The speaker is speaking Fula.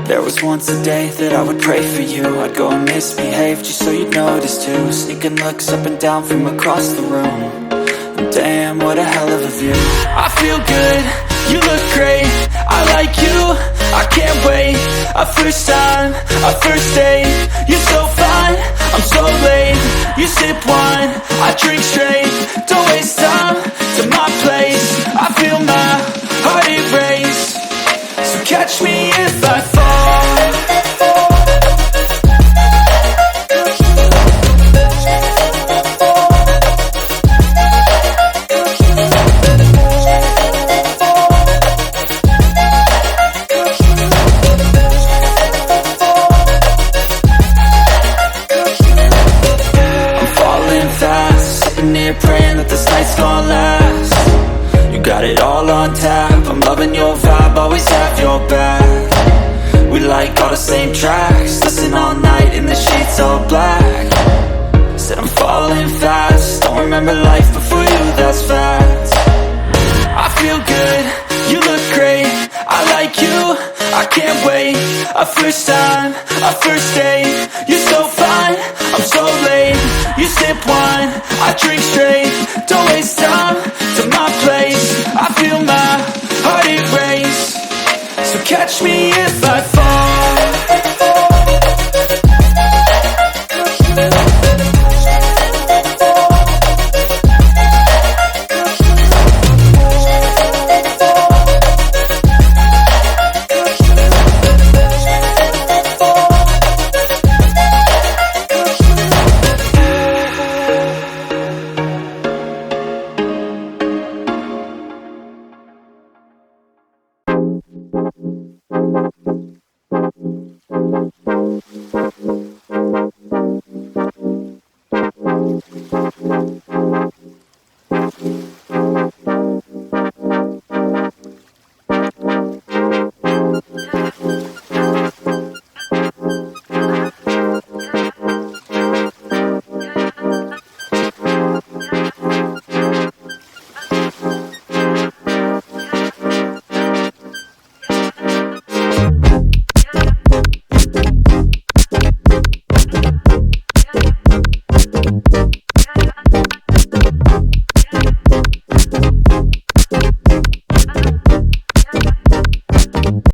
There was once a day that I would pray for you. I'd go and misbehave just so you'd notice too. Sneaking looks up and down from across the room. And damn, what a hell of a view. I feel good, you look great, I like you, I can't wait. A first time, a first date. You're so fine, I'm so late. You sip wine, I drink straight. Don't waste time to my place. I feel my heart erase. So catch me if I fall. Praying that this night's gonna last. You got it all on tap, I'm loving your vibe, always have your back. We like all the same tracks, listen all night in the sheets all black. Said I'm falling fast, don't remember life before you, that's fact. I feel good, you look great, I like you, I can't wait. A first time, a first date. You're so fine, I'm so late. You sip wine, I drink straight. Don't waste time to my place. I feel my heart erase. So catch me if I fall.